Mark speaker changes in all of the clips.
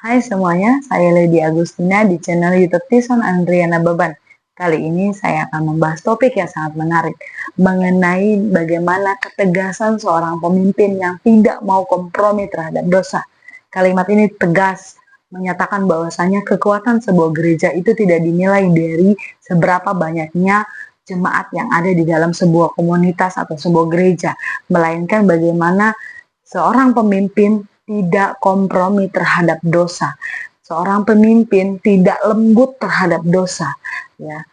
Speaker 1: Hai semuanya, saya Lady Agustina di channel YouTube Tison Andriana Beban. Kali ini saya akan membahas topik yang sangat menarik mengenai bagaimana ketegasan seorang pemimpin yang tidak mau kompromi terhadap dosa. Kalimat ini tegas menyatakan bahwasanya kekuatan sebuah gereja itu tidak dinilai dari seberapa banyaknya jemaat yang ada di dalam sebuah komunitas atau sebuah gereja, melainkan bagaimana seorang pemimpin tidak kompromi terhadap dosa. Seorang pemimpin tidak lembut terhadap dosa. Ya,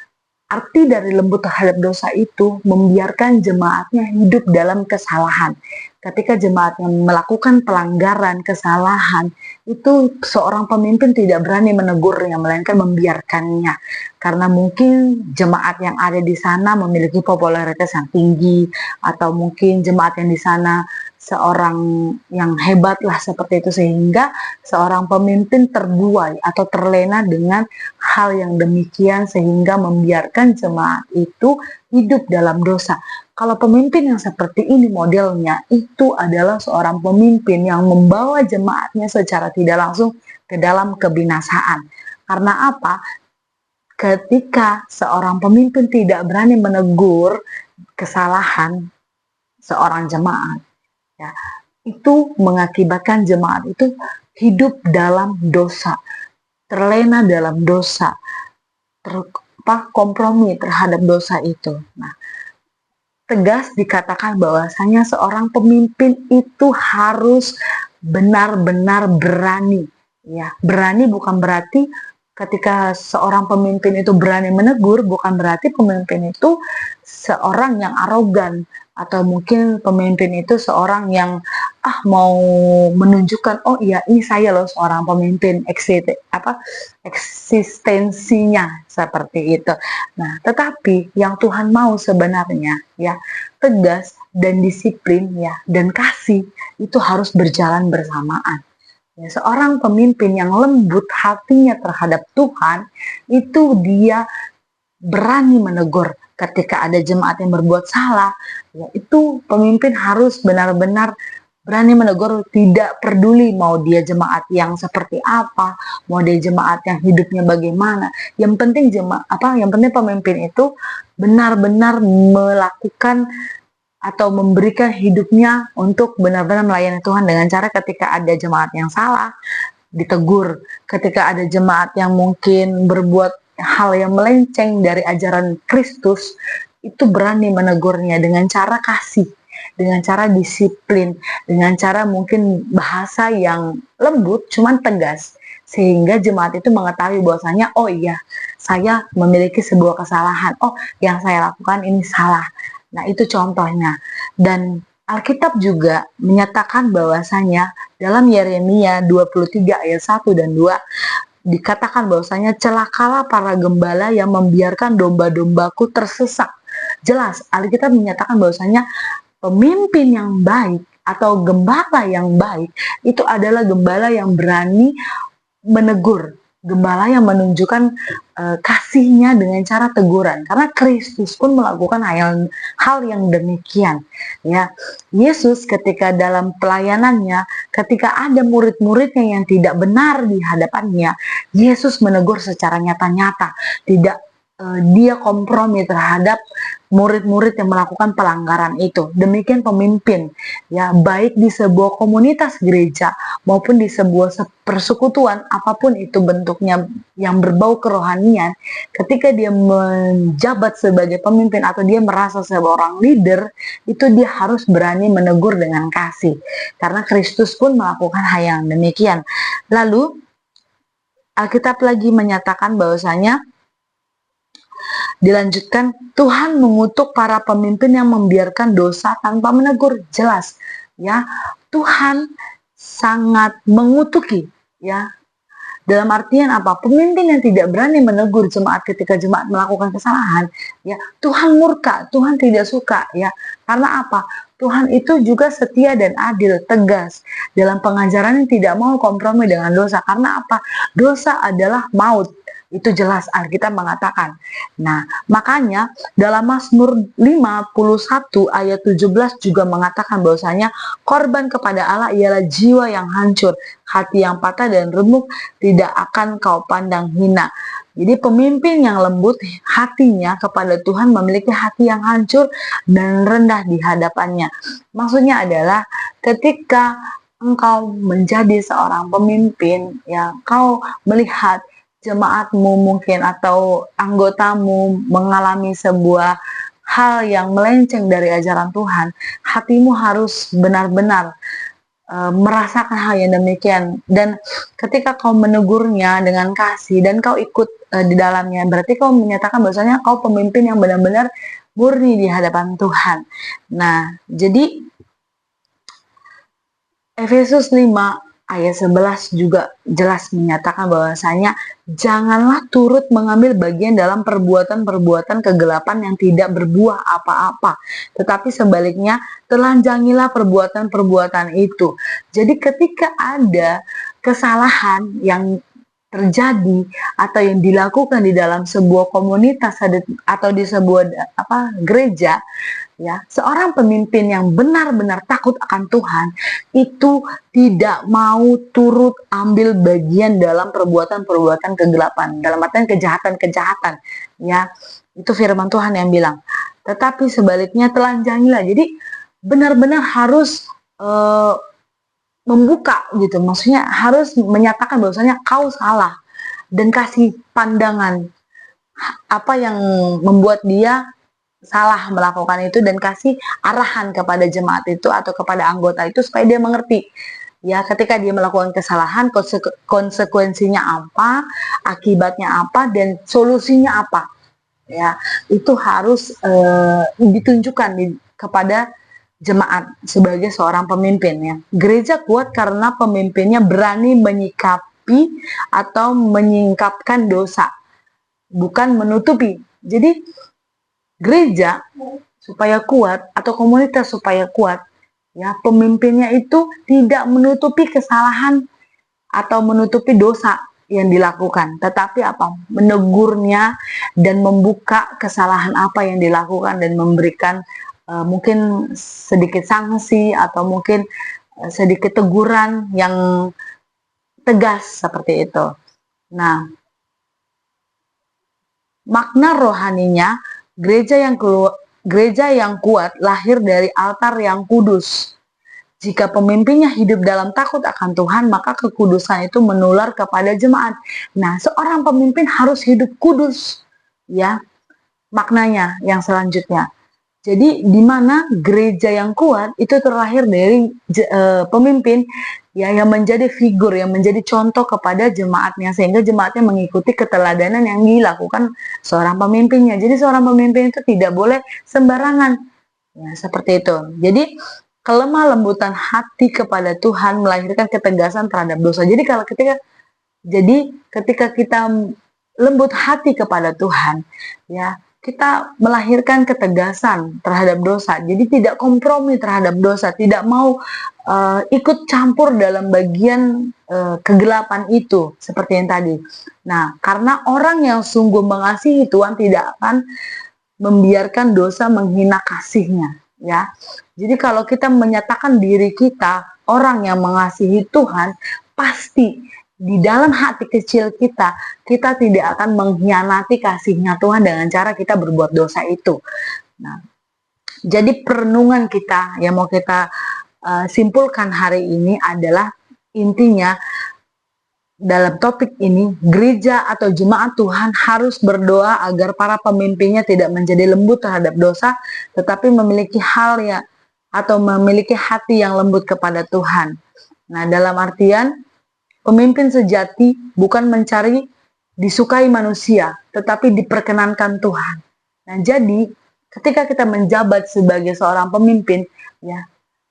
Speaker 1: arti dari lembut terhadap dosa itu membiarkan jemaatnya hidup dalam kesalahan. Ketika jemaatnya melakukan pelanggaran, kesalahan, itu seorang pemimpin tidak berani menegurnya, melainkan membiarkannya. Karena mungkin jemaat yang ada di sana memiliki popularitas yang tinggi, atau mungkin jemaat yang di sana seorang yang hebat lah seperti itu, sehingga seorang pemimpin terbuai atau terlena dengan hal yang demikian sehingga membiarkan jemaat itu hidup dalam dosa. Kalau pemimpin yang seperti ini modelnya, itu adalah seorang pemimpin yang membawa jemaatnya secara tidak langsung ke dalam kebinasaan. Karena apa? Ketika seorang pemimpin tidak berani menegur kesalahan seorang jemaat, ya, itu mengakibatkan jemaat itu hidup dalam dosa, terlena dalam dosa, kompromi terhadap dosa itu. Nah, tegas dikatakan bahwasanya seorang pemimpin itu harus benar-benar berani. Ya, berani bukan berarti ketika seorang pemimpin itu berani menegur, bukan berarti pemimpin itu seorang yang arogan, atau mungkin pemimpin itu seorang yang mau menunjukkan, oh iya ini saya loh seorang pemimpin, eksistensinya seperti itu. Nah, tetapi yang Tuhan mau sebenarnya, ya, tegas dan disiplin, ya, dan kasih itu harus berjalan bersamaan. Ya, seorang pemimpin yang lembut hatinya terhadap Tuhan, itu dia berani menegur ketika ada jemaat yang berbuat salah. Ya, itu pemimpin harus benar-benar berani menegur, tidak peduli mau dia jemaat yang seperti apa, mau dia jemaat yang hidupnya bagaimana. Yang penting yang penting pemimpin itu benar-benar melakukan atau memberikan hidupnya untuk benar-benar melayani Tuhan dengan cara ketika ada jemaat yang salah, ditegur. Ketika ada jemaat yang mungkin berbuat hal yang melenceng dari ajaran Kristus, itu berani menegurnya dengan cara kasih, dengan cara disiplin, dengan cara mungkin bahasa yang lembut, cuman tegas. Sehingga jemaat itu mengetahui bahwasanya, oh iya, saya memiliki sebuah kesalahan. Oh, yang saya lakukan ini salah. Nah, itu contohnya. Dan Alkitab juga menyatakan bahwasanya dalam Yeremia 23 ayat 1 dan 2 dikatakan bahwasanya celakalah para gembala yang membiarkan domba-dombaku tersesat. Jelas Alkitab menyatakan bahwasanya pemimpin yang baik atau gembala yang baik itu adalah gembala yang berani menegur, gembala yang menunjukkan kasihnya dengan cara teguran, karena Kristus pun melakukan hal yang demikian. Ya, Yesus ketika dalam pelayanannya, ketika ada murid-muridnya yang tidak benar di hadapannya, Yesus menegur secara nyata-nyata, tidak dia kompromi terhadap murid-murid yang melakukan pelanggaran itu. Demikian pemimpin, ya, baik di sebuah komunitas gereja maupun di sebuah persekutuan apapun itu bentuknya yang berbau kerohanian, ketika dia menjabat sebagai pemimpin atau dia merasa seorang leader, itu dia harus berani menegur dengan kasih, karena Kristus pun melakukan hal yang demikian. Lalu Alkitab lagi menyatakan bahwasanya, dilanjutkan, Tuhan mengutuk para pemimpin yang membiarkan dosa tanpa menegur. Jelas, ya, Tuhan sangat mengutuki, ya. Dalam artian apa? Pemimpin yang tidak berani menegur jemaat ketika jemaat melakukan kesalahan, ya, Tuhan murka, Tuhan tidak suka, ya. Karena apa? Tuhan itu juga setia dan adil, tegas dalam pengajaran yang tidak mau kompromi dengan dosa. Karena apa? Dosa adalah maut. Itu jelas Alkitab mengatakan. Nah, makanya dalam Mazmur 51 ayat 17 juga mengatakan bahwasanya korban kepada Allah ialah jiwa yang hancur, hati yang patah dan remuk tidak akan kau pandang hina. Jadi pemimpin yang lembut hatinya kepada Tuhan memiliki hati yang hancur dan rendah di hadapannya. Maksudnya adalah ketika engkau menjadi seorang pemimpin, ya, kau melihat jemaatmu mungkin atau anggotamu mengalami sebuah hal yang melenceng dari ajaran Tuhan, hatimu harus benar-benar merasakan hal yang demikian. Dan ketika kau menegurnya dengan kasih dan kau ikut di dalamnya, berarti kau menyatakan bahwasanya kau pemimpin yang benar-benar murni di hadapan Tuhan. Nah, jadi Efesus 5 ayat 11 juga jelas menyatakan bahwasanya janganlah turut mengambil bagian dalam perbuatan-perbuatan kegelapan yang tidak berbuah apa-apa, tetapi sebaliknya telanjangilah perbuatan-perbuatan itu. Jadi ketika ada kesalahan yang terjadi atau yang dilakukan di dalam sebuah komunitas atau di sebuah gereja, ya, seorang pemimpin yang benar-benar takut akan Tuhan itu tidak mau turut ambil bagian dalam perbuatan-perbuatan kegelapan, dalam artian kejahatan-kejahatan, ya. Itu firman Tuhan yang bilang. Tetapi sebaliknya telanjangilah. Jadi benar-benar harus membuka gitu, maksudnya harus menyatakan bahwasanya kau salah dan kasih pandangan apa yang membuat dia salah melakukan itu dan kasih arahan kepada jemaat itu atau kepada anggota itu supaya dia mengerti, ya, ketika dia melakukan kesalahan konsekuensinya apa, akibatnya apa, dan solusinya apa, ya, itu harus ditunjukkan kepada jemaat sebagai seorang pemimpin, ya. Gereja kuat karena pemimpinnya berani menyikapi atau menyingkapkan dosa, bukan menutupi. Jadi gereja supaya kuat atau komunitas supaya kuat, ya, pemimpinnya itu tidak menutupi kesalahan atau menutupi dosa yang dilakukan, tetapi apa? Menegurnya dan membuka kesalahan apa yang dilakukan dan memberikan mungkin sedikit sanksi atau mungkin sedikit teguran yang tegas seperti itu. Nah, makna rohaninya gereja yang kuat lahir dari altar yang kudus. Jika pemimpinnya hidup dalam takut akan Tuhan, maka kekudusan itu menular kepada jemaat. Nah, seorang pemimpin harus hidup kudus, ya. Maknanya yang selanjutnya. Jadi di mana gereja yang kuat itu terlahir dari pemimpin, ya, yang menjadi figur, yang menjadi contoh kepada jemaatnya sehingga jemaatnya mengikuti keteladanan yang dilakukan seorang pemimpinnya. Jadi seorang pemimpin itu tidak boleh sembarangan, ya, seperti itu. Jadi kelemah lembutan hati kepada Tuhan melahirkan ketegasan terhadap dosa. Jadi ketika kita lembut hati kepada Tuhan, ya, kita melahirkan ketegasan terhadap dosa. Jadi tidak kompromi terhadap dosa, tidak mau ikut campur dalam bagian kegelapan itu seperti yang tadi. Nah, karena orang yang sungguh mengasihi Tuhan tidak akan membiarkan dosa menghina kasihnya, ya. Jadi kalau kita menyatakan diri kita orang yang mengasihi Tuhan, pasti di dalam hati kecil kita tidak akan mengkhianati kasihnya Tuhan dengan cara kita berbuat dosa itu. Nah, jadi perenungan kita yang mau kita simpulkan hari ini adalah intinya dalam topik ini, gereja atau jemaat Tuhan harus berdoa agar para pemimpinnya tidak menjadi lembut terhadap dosa, tetapi memiliki memiliki hati yang lembut kepada Tuhan. Nah, dalam artian pemimpin sejati bukan mencari disukai manusia, tetapi diperkenankan Tuhan. Nah, jadi ketika kita menjabat sebagai seorang pemimpin, ya,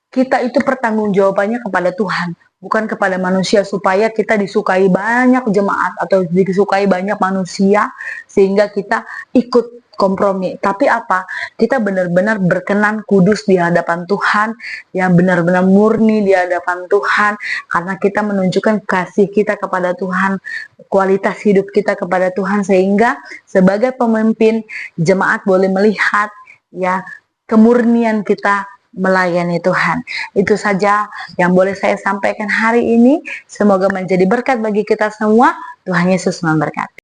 Speaker 1: kita itu pertanggungjawabannya kepada Tuhan, bukan kepada manusia, supaya kita disukai banyak jemaat atau disukai banyak manusia sehingga kita ikut kompromi, tapi apa? Kita benar-benar berkenan kudus di hadapan Tuhan, yang benar-benar murni di hadapan Tuhan, karena kita menunjukkan kasih kita kepada Tuhan, kualitas hidup kita kepada Tuhan, sehingga sebagai pemimpin jemaat boleh melihat ya kemurnian kita melayani Tuhan. Itu saja yang boleh saya sampaikan hari ini. Semoga menjadi berkat bagi kita semua. Tuhan Yesus memberkati.